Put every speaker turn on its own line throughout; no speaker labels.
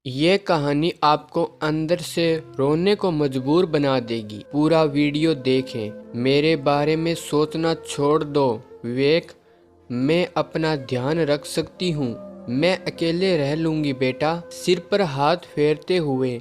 ये कहानी आपको अंदर से रोने को मजबूर बना देगी। पूरा वीडियो देखें। मेरे बारे में सोचना छोड़ दो विवेक। मैं अपना ध्यान रख सकती हूँ। मैं अकेले रह लूँगी बेटा। सिर पर हाथ फेरते हुए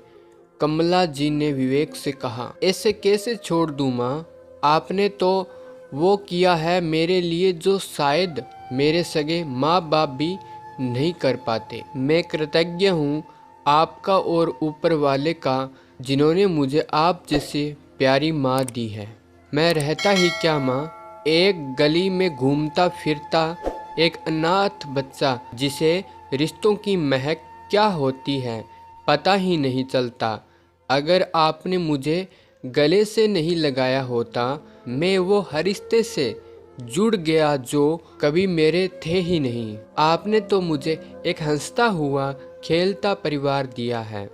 कमला जी ने विवेक से कहा, ऐसे कैसे छोड़ दूँ माँ? आपने तो वो किया है मेरे लिए जो शायद मेरे सगे माँ बाप भी नहीं कर पाते। मैं कृतज्ञ हूँ आपका और ऊपर वाले का, जिन्होंने मुझे आप जैसी प्यारी माँ दी है। मैं रहता ही क्या माँ, एक गली में घूमता फिरता एक अनाथ बच्चा जिसे रिश्तों की महक क्या होती है पता ही नहीं चलता। अगर आपने मुझे गले से नहीं लगाया होता, मैं वो हर रिश्ते से जुड़ गया जो कभी मेरे थे ही नहीं। आपने तो मुझे एक हंसता हुआ खेलता परिवार दिया है,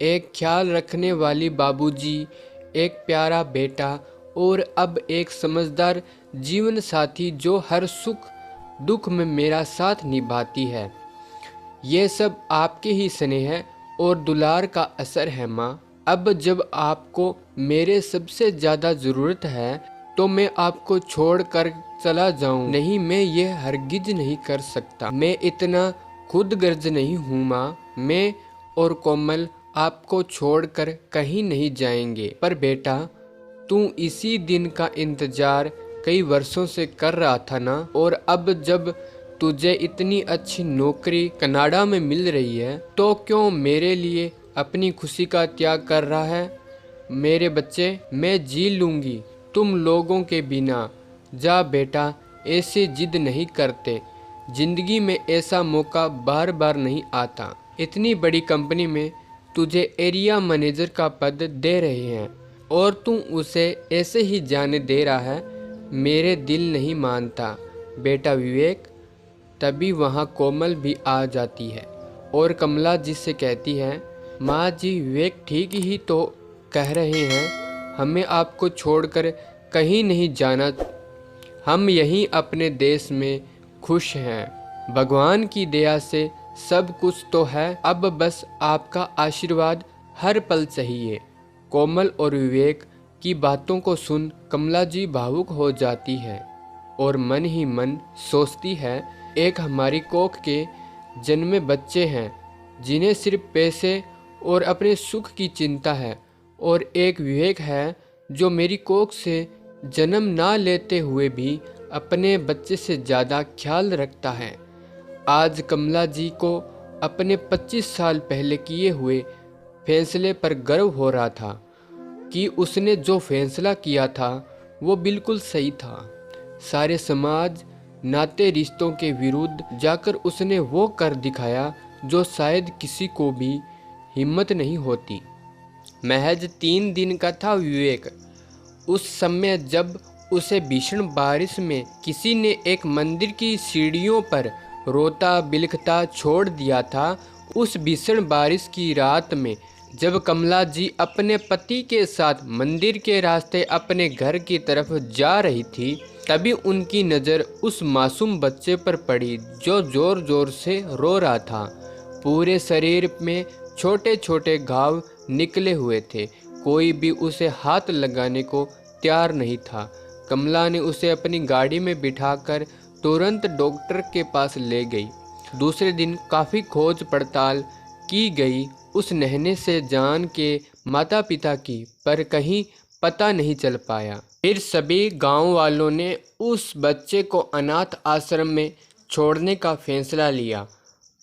एक ख्याल रखने वाली बाबूजी, एक प्यारा बेटा और अब एक समझदार जीवन साथी जो हर सुख दुख में मेरा साथ निभाती है। ये सब आपके ही स्नेह और दुलार का असर है माँ। अब जब आपको मेरे सबसे ज़्यादा ज़रूरत है तो मैं आपको छोड़कर चला जाऊं नहीं, मैं ये हरगिज नहीं कर सकता। मैं इतना खुदगर्ज नहीं हूँ माँ। मैं और कोमल आपको छोड़कर कहीं नहीं जाएंगे। पर बेटा, तू इसी दिन का इंतजार कई वर्षों से कर रहा था ना, और अब जब तुझे इतनी अच्छी नौकरी कनाडा में मिल रही है तो क्यों मेरे लिए अपनी खुशी का त्याग कर रहा है? मेरे बच्चे, मैं जी लूँगी तुम लोगों के बिना। जा बेटा, ऐसे जिद नहीं करते। जिंदगी में ऐसा मौका बार बार नहीं आता। इतनी बड़ी कंपनी में तुझे एरिया मैनेजर का पद दे रहे हैं और तू उसे ऐसे ही जाने दे रहा है। मेरे दिल नहीं मानता बेटा विवेक। तभी वहाँ कोमल भी आ जाती है और कमला जी से कहती है, माँ जी, विवेक ठीक ही तो कह रहे हैं, हमें आपको छोड़कर कहीं नहीं जाना। हम यहीं अपने देश में खुश हैं। भगवान की दया से सब कुछ तो है, अब बस आपका आशीर्वाद हर पल चाहिए। कोमल और विवेक की बातों को सुन कमला जी भावुक हो जाती है और मन ही मन सोचती है, एक हमारी कोख के जन्मे बच्चे हैं जिन्हें सिर्फ पैसे और अपने सुख की चिंता है, और एक विवेक है जो मेरी कोख से जन्म ना लेते हुए भी अपने बच्चे से ज़्यादा ख्याल रखता है। आज कमला जी को अपने 25 साल पहले किए हुए फैसले पर गर्व हो रहा था कि उसने जो फैसला किया था वो बिल्कुल सही था। सारे समाज नाते रिश्तों के विरुद्ध जाकर उसने वो कर दिखाया जो शायद किसी को भी हिम्मत नहीं होती। महज 3 दिन का था विवेक उस समय जब उसे भीषण बारिश में किसी ने एक मंदिर की सीढ़ियों पर रोता बिलखता छोड़ दिया था। उस भीषण बारिश की रात में जब कमला जी अपने पति के साथ मंदिर के रास्ते अपने घर की तरफ जा रही थी, तभी उनकी नज़र उस मासूम बच्चे पर पड़ी जो ज़ोर ज़ोर से रो रहा था। पूरे शरीर में छोटे छोटे घाव निकले हुए थे। कोई भी उसे हाथ लगाने को तैयार नहीं था। कमला ने उसे अपनी गाड़ी में बिठाकर तुरंत डॉक्टर के पास ले गई। दूसरे दिन काफ़ी खोज पड़ताल की गई उस नहने से जान के माता पिता की, पर कहीं पता नहीं चल पाया। फिर सभी गांव वालों ने उस बच्चे को अनाथ आश्रम में छोड़ने का फैसला लिया,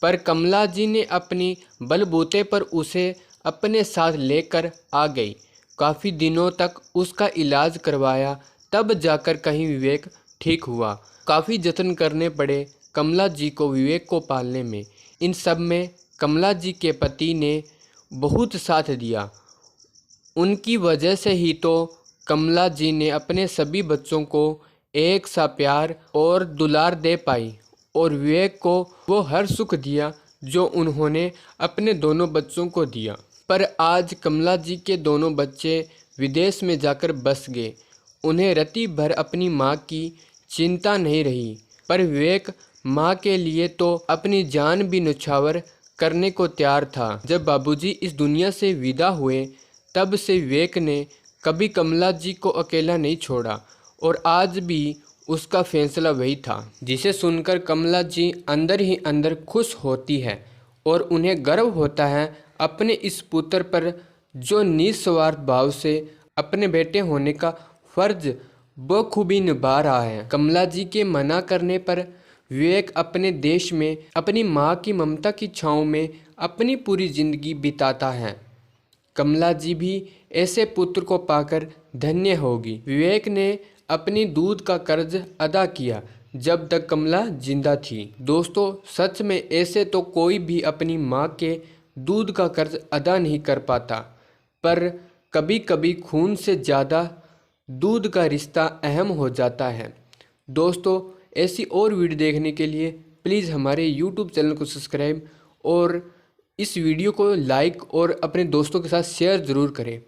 पर कमला जी ने अपनी बलबूते पर उसे अपने साथ लेकर आ गई। काफ़ी दिनों तक उसका इलाज करवाया, तब जाकर कहीं विवेक ठीक हुआ। काफ़ी जतन करने पड़े कमला जी को विवेक को पालने में। इन सब में कमला जी के पति ने बहुत साथ दिया। उनकी वजह से ही तो कमला जी ने अपने सभी बच्चों को एक सा प्यार और दुलार दे पाई, और विवेक को वो हर सुख दिया जो उन्होंने अपने दोनों बच्चों को दिया। पर आज कमला जी के दोनों बच्चे विदेश में जाकर बस गए। उन्हें रति भर अपनी माँ की चिंता नहीं रही, पर विवेक माँ के लिए तो अपनी जान भी न्यौछावर करने को तैयार था। जब बाबूजी इस दुनिया से विदा हुए तब से विवेक ने कभी कमला जी को अकेला नहीं छोड़ा और आज भी उसका फैसला वही था, जिसे सुनकर कमला जी अंदर ही अंदर खुश होती है और उन्हें गर्व होता है अपने इस पुत्र पर जो निस्वार्थ भाव से अपने बेटे होने का फर्ज बखूबी निभा रहा है। कमला जी के मना करने पर विवेक अपने देश में अपनी माँ की ममता की छाँव में अपनी पूरी जिंदगी बिताता है। कमला जी भी ऐसे पुत्र को पाकर धन्य होगी। विवेक ने अपनी दूध का कर्ज अदा किया जब तक कमला जिंदा थी। दोस्तों, सच में ऐसे तो कोई भी अपनी माँ के दूध का कर्ज अदा नहीं कर पाता, पर कभी कभी खून से ज़्यादा दूध का रिश्ता अहम हो जाता है। दोस्तों, ऐसी और वीडियो देखने के लिए प्लीज़ हमारे YouTube चैनल को सब्सक्राइब और इस वीडियो को लाइक और अपने दोस्तों के साथ शेयर ज़रूर करें।